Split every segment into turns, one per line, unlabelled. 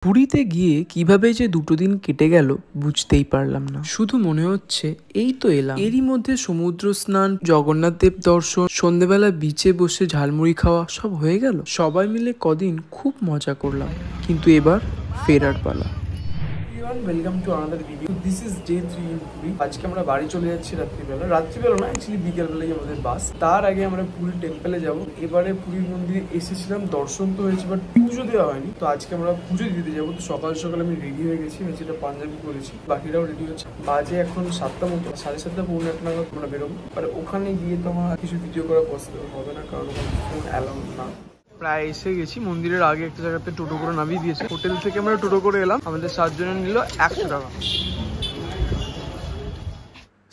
পুরীতে গিয়ে কিভাবে যে দুটো দিন কেটে গেল বুঝতেই পারলাম না। শুধু মনে হচ্ছে এই তো এলাম, এরই মধ্যে সমুদ্র স্নান, জগন্নাথ দেব দর্শন, সন্ধেবেলা বিচে বসে ঝালমুড়ি খাওয়া সব হয়ে গেল। সবাই মিলে কদিন খুব মজা করলাম, কিন্তু এবার ফেরার পালা। Welcome to another video. This is day 3 in Puri. আজকে আমরা বাড়ি চলে যাচ্ছি রাত্রিবেলা না, অ্যাকচুয়ালি বিকেলবেলায় আমাদের বাস। তার আগে আমরা পুরী টেম্পলে যাব। এবারে পুরীর মন্দিরে এসেছিলাম, দর্শন তো হয়েছে, বাট পুজো দেওয়া হয়নি। তো আজকে আমরা পুজো দিতে যাবো। তো সকাল সকাল আমি রেডি হয়ে গেছি, যেটা পাঞ্জাবি করেছি, বাকিরাও রেডি হচ্ছে। বাজে এখন 7টা মতো, 7:30 পৌনে 8 নাগাদ আমরা বেরোবো। আর ওখানে গিয়ে তো আমার কিছু ভিডিও করা পসিবল হবে না, কারণ ওখানে ফোন অ্যালাউ না। প্রায় এসে গেছি। মন্দিরের আগে একটা জায়গাতে টোটো করে নামিয়ে দিয়েছে। হোটেল থেকে আমরা টোটো করে এলাম, আমাদের 7 জনের নিল 100 টাকা।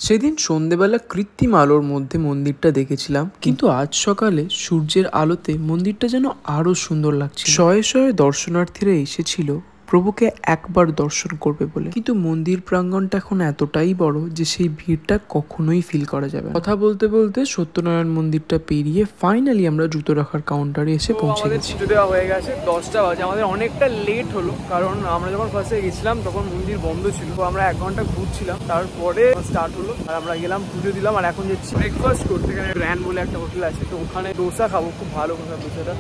সেদিন সন্ধেবেলা কৃত্রিম আলোর মধ্যে মন্দিরটা দেখেছিলাম, কিন্তু আজ সকালে সূর্যের আলোতে মন্দিরটা যেন আরো সুন্দর লাগছে। শয়ে শয়ে দর্শনার্থীরা এসেছিল প্রভুকে একবার দর্শন করবে বলে, কিন্তু মন্দির প্রাঙ্গণটা এখন এতটাই বড় যে সেই ভিড়টা কখনোই ফিল করা যাবে। কথা বলতে বলতে সত্যনারায়ণ মন্দিরটা পেরিয়ে ফাইনালি আমরা জুতো রাখার কাউন্টারে এসে পৌঁছে গেছি। জুতো দেওয়া হয়ে গেছে, 10টা বাজে। আমাদের অনেকটা লেট হলো, কারণ আমরা যখন ফার্স্টে গেছিলাম তখন মন্দির বন্ধ ছিল। তো আমরা 1 ঘন্টা ঘুরছিলাম, তারপরে স্টার্ট হলো আর আমরা গেলাম, পুজো দিলাম। আর এখন যাচ্ছি ব্রেকফাস্ট করতে। এখানে গ্র্যান্ড বলে একটা হোটেল আছে, তো ওখানে ডোসা খাবো। খুব ভালো ডোসাটা।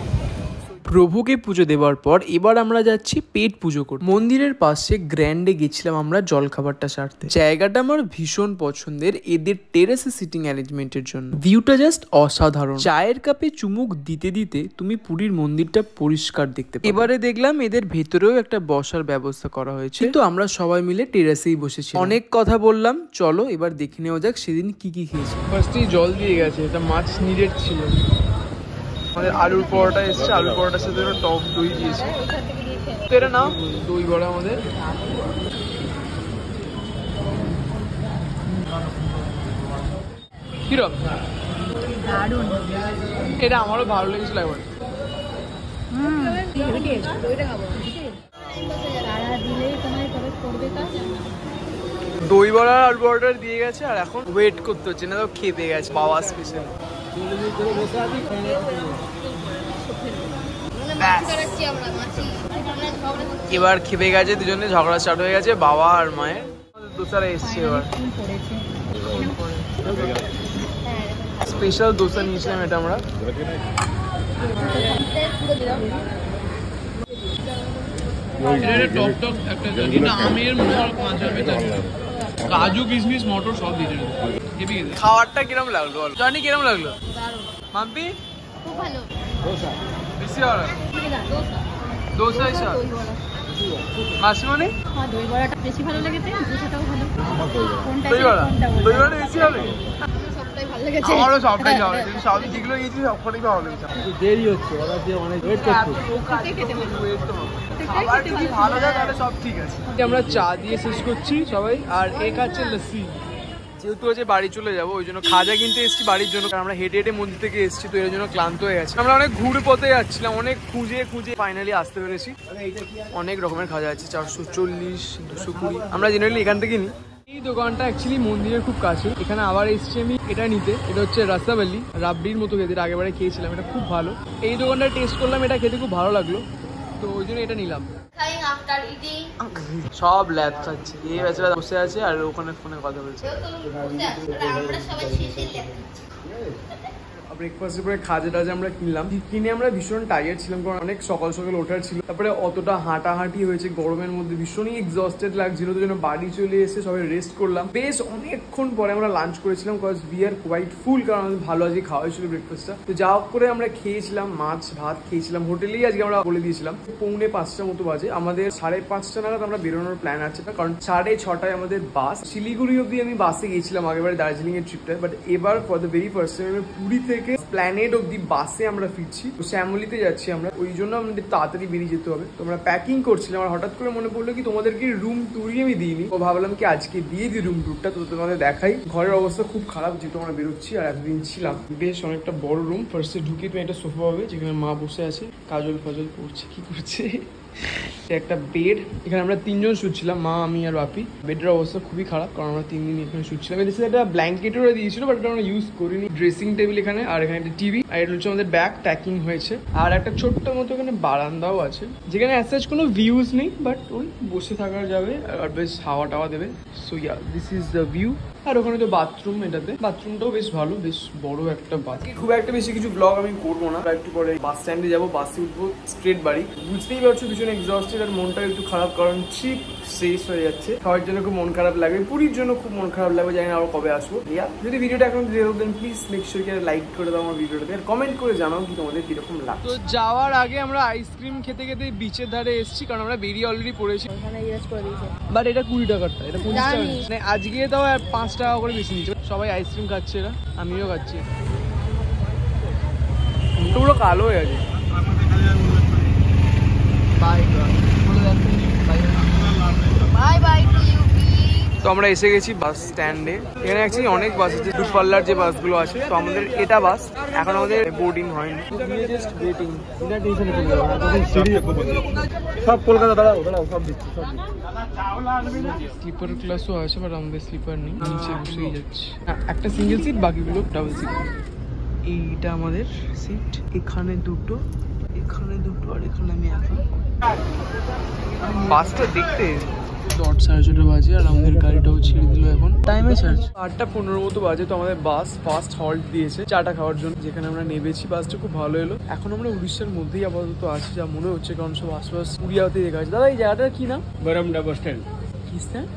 প্রভুকে পুজো দেওয়ার পর এবার আমরা যাচ্ছি পেট পুজো করতে। মন্দিরের পাশে গ্র্যান্ডে গেছিলাম আমরা জল খাবারটা সারতে। জায়গাটা আমার ভীষণ পছন্দের, এদের টেরেসে সিটিং অ্যারেঞ্জমেন্টের জন্য। ভিউটা জাস্ট অসাধারণ। চায়ের কাপে চুমুক দিতে দিতে তুমি পুরীর মন্দিরটা পরিষ্কার দেখতে পাবে। এবারে দেখলাম এদের ভেতরেও একটা বসার ব্যবস্থা করা হয়েছে, কিন্তু আমরা সবাই মিলে টেরেসেই বসেছি। অনেক কথা বললাম, চলো এবার দেখে নেওয়া যাক সেদিন কি কি খেয়েছি। ফার্স্টেই জল দিয়ে গেছে, এটা মাছ নিডেড ছিল। আমাদের আলুর পরোটা এসছে, আলুর পরোটার সাথে টক দই দিয়েছে। তো এটা নাও, দই বড়া আমাদের। কিরকম? এটা আমারও ভালো লেগেছিল একবার। দই বড়া আলু পরোটা দিয়ে গেছে, আর এখন ওয়েট করতে হচ্ছে না, তো খেতে গেছে বাবা স্পেশাল। এবার খেপে গেছে দুজনে, ঝগড়া স্টার্ট হয়ে গেছে বাবা আর মায়ের। দোসারা এসছে এবার। স্পেশাল দোসা নিয়েছিলাম এটা আমরা। টক টক একটা আমের কাজু কিশমিশ মটর সব দিয়ে। খাবারটা কিরম লাগলো? জানি কিরম লাগলো? মাম্পি খুব ভালো। বেশি ভালো দোসা হিসাব। মাসিমণি দই বড়াটা বেশি ভালো লেগেছে, দোসাটাও ভালো। দই বড়া বেশি ভালো লেগেছে। আমারও সবটাই ভালো লেগেছে, সবই যেগুলো গেছি সবটাই ভালো লেগেছে। দেরি হচ্ছে, ওরা যে অনেক ওয়েট করছে। ভালো যায় তাহলে সব ঠিক আছে। আমরা চা দিয়ে শেষ করছি সবাই, আর এক আছে লস্যি। যেহেতু হচ্ছে বাড়ি চলে যাবো, ওই জন্য খাজা কিনতে এসেছি বাড়ির জন্য, কারণ আমরা হেঁটে হেঁটে মন্দির থেকে এসেছি, তো এর জন্য ক্লান্ত হয়ে গেছি। আমরা অনেক ঘুরে পথে যাচ্ছিলাম, অনেক খুঁজে ফাইনালি আসতে পেরেছি। অনেক রকমের খাজা আছে, 440, 220। আমরা জেনারেলি এখান থেকে নিই। এই দোকানটা অ্যাকচুয়ালি মন্দিরের খুব কাছে। এখানে আবার এসেছি আমি এটা নিতে। এটা হচ্ছে রাসাবালি, রাবড়ির মতো খেতে। আগেবারে খেয়েছিলাম, এটা খুব ভালো। এই দোকানটা টেস্ট করলাম, এটা খেতে খুব ভালো লাগলো, তো ওই জন্য এটা নিলাম। সব ল্যাব খাচ্ছে, এই বেচারা বসে আছে আর ওখানে ফোনে কথা বলছে। ব্রেকফাস্টের পরে খাজা টাজা আমরা কিনলাম। কিনে আমরা ভীষণ টায়ার্ড ছিলাম, কারণ অনেক সকাল সকাল ওঠার ছিল। তারপরে অতটা হাঁটাহাঁটি হয়েছে গরমের মধ্যে, ভীষণই এক্সস্টেড লাগছিল। তো জন্য বাড়ি চলে এসে সবাই রেস্ট করলাম। বেশ অনেকক্ষণ পরে আমরা লাঞ্চ করেছিলাম, কজ উই আর কোয়াইট ফুল, কারণ আমাদের ভালো আজকে খাওয়া হয়েছিল ব্রেকফাস্টটা। তো যা করে আমরা খেয়েছিলাম, মাছ ভাত খেয়েছিলাম হোটেলেই। আজকে আমরা বলে দিয়েছিলাম 4:45 মতো বাজে। আমাদের 5:30 নাগাদ আমরা বেরোনোর প্ল্যান আছে, কারণ 6:30 আমাদের বাস। শিলিগুড়ি অব্দি আমি বাসে গেছিলাম আগেবারে দার্জিলিং এর ট্রিপটায়, বাট এবার for the very first time আমি পুরী থেকে প্ল্যানেড অব্দি বাসে আমরা ফিরছি। শ্যামলিতে যাচ্ছি আমরা, ওই জন্য আমাদের তাড়াতাড়ি বেরিয়ে যেতে হবে। তো আমরা প্যাকিং করছিলাম, আর হঠাৎ করে মনে পড়লো কি তোমাদেরকে রুম ট্যুরই আমি দিইনি। তো ভাবলাম কি আজকে দিয়ে দিই রুম ট্যুরটা, তো তোমাদের দেখাই। ঘরের অবস্থা খুব খারাপ, যেহেতু আমরা বেরোচ্ছি আর এতদিন ছিলাম। বেশ অনেকটা বড় রুম। ফার্স্টে ঢুকে তুমি একটা সোফা পাবে, যেখানে মা বসে আছে, কাজল ফাজল করছে, কি করছে একটা বেড, এখানে আমরা 3 জন শুচ্ছিলাম, মা, আমি আর বাপি। বেডের অবস্থা খুবই খারাপ কারণ আমরা 3 দিন এখানে শুচ্ছিলাম। এদের সাথে একটা ব্ল্যাঙ্কেটও দিয়েছিল বাট আমরা ইউজ করিনি। ড্রেসিং টেবিল এখানে, আর এখানে একটা টিভি, আর এটা হচ্ছে আমাদের ব্যাগ ট্যাকিং হয়েছে। আর একটা ছোট্ট মতো এখানে বারান্দাও আছে, যেখানে অ্যাজ কোনো ভিউজ নেই বাট ওই বসে থাকা যাবে আর বেশ হাওয়া টাওয়া দেবে। So yeah, this is the view. আর ওখানে তো বাথরুম, এটাতে বাথরুমটাও বেশ ভালো, বেশ বড় একটা বাথরুম। খুব একটা বেশি কিছু ব্লগ আমি করবো না, একটু পরে বাস স্ট্যান্ডে যাবো, বাসে উঠবো, স্ট্রেট বাড়ি। বুঝতেই পারছো ভীষণ এক্সস্টেড আর মনটা একটু খারাপ, কারণ ট্রিপ শেষ হয়ে যাচ্ছে। সবার জন্য খুব মন খারাপ লাগবে, পুরীর জন্য খুব মন খারাপ লাগবে, জানি না আবার কবে আসবো। যদি ভিডিওটা এখন দেন প্লিজ মেক শিওর কি লাইক করে দাও আমার ভিডিওটাতে, আর কমেন্ট করে জানাও কি তোমাদের কিরকম লাগে। তো যাওয়ার আগে আমরা আইসক্রিম খেতে খেতে বিচের ধারে এসেছি, কারণ আমরা বেরিয়ে অলরেডি পড়েছি। বাট এটা 20 টাকারটা, এটা 50 টাকা, মানে আজকে তাও 5 টাকা করে বেশি নিচ্ছে। সবাই আইসক্রিম খাচ্ছে, এরা, আমিও খাচ্ছি। পুরো কালো হয়ে আছে। তো আমরা এসে গেছি বাস স্ট্যান্ডে। এখানে অ্যাকচুয়ালি অনেক বাস আছে, দূরপাল্লার যে বাসগুলো আছে। তো আমাদের এটা বাস, এখন আমাদের বোর্ডিং হয়নি, জাস্ট ওয়েটিং। সব কলকাতা দাঁড়াও দাঁড়াও, সব দিচ্ছি, সব স্লিপার ক্লাসও আছে বাট আমাদের স্লিপার নেই, নিচে বসেই যাচ্ছে। একটা সিঙ্গেল সিট, বাকিগুলো ডাবল সিট। এইটা আমাদের সিট, এখানে দুটো, এখানে দুটো, আর এখানে আমি একা। বাসটা দেখতে 8:30 বাজে আর আমাদের গাড়িটাও ছেড়ে দিল এখন। টাইমে ছাড়ছে 8:15 মতো বাজে। তো আমাদের বাস ফার্স্ট হল্ট দিয়েছে চাটা খাওয়ার জন্য, যেখানে আমরা নেমেছি। বাসটা খুব ভালো এলো। এখন আমরা উড়িষ্যার মধ্যেই আপাতত আছি যা মনে হচ্ছে, কারণ সব আশপাশ উড়িয়াতেই দেখা যাচ্ছে। দাদা এই জায়গাটার কি নাম?
Baramunda bus stand.
কি stand?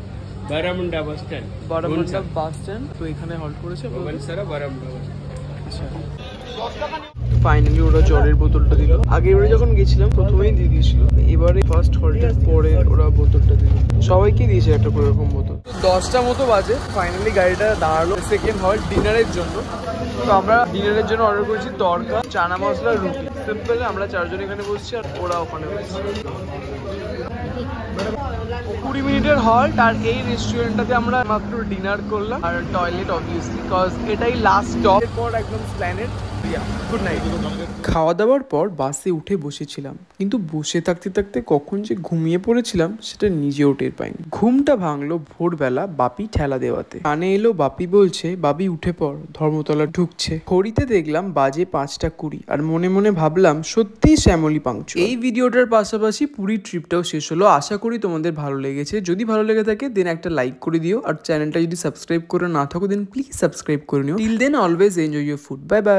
Baramunda bus stand.
Baramunda bus stand. তো এখানে হল্ট করেছে। আচ্ছা, ফাইনালি ওরা জলের বোতলটা দিল। আগে ওরা যখন গেছিলাম প্রথমেই দিয়ে দিয়েছিল, এবারে ফার্স্ট হল্টের পরে ওরা বোতলটা দিল। সবাইকে দিয়েছে একটা করে এরকম বোতল। 10টা মতো বাজে, ফাইনালি গাড়িটা দাঁড়ালো। সেকেন্ড হল্ট ডিনারের জন্য। তো আমরা ডিনারের জন্য অর্ডার করেছি তড়কা, চানা মশলা, রুটি। সিম্পল। আমরা 4 জন এখানে বসছি আর ওরা ওখানে বসছে। 20 মিনিটের হল্ট, আর এই রেস্টুরেন্টটাতে আমরা মাত্র ডিনার করলাম। আর টয়লেট অবভিয়াসলি, বিকজ এটাই লাস্ট স্টপ, এরপর একদম প্ল্যানেট। Good night. খাওয়া দাওয়ার পর বাসে উঠে বসেছিলাম, কিন্তু বসে থাকতে থাকতে কখন যে ঘুমিয়ে পড়েছিলাম সেটা নিজেও টের পাইনি। ঘুমটা ভাঙলো ভোরবেলা বাপি ঠেলা দেওয়াতে। কানে এলো বাপি বলছে, বাবি উঠে পড়, ধর্মতলা ঢুকছে। ঘড়িতে দেখলাম বাজে 5:20, আর মনে মনে ভাবলাম সত্যিই শ্যামলী পাংচু। এই ভিডিওটার পাশাপাশি পুরীর ট্রিপটাও শেষ হলো। আশা করি তোমাদের ভালো লেগেছে। যদি ভালো লেগে থাকে দেন একটা লাইক করে দিও, আর চ্যানেলটা যদি সাবস্ক্রাইব করে না থাকো দেন প্লিজ সাবস্ক্রাইব করে নিও। Till then always enjoy your food. Bye by.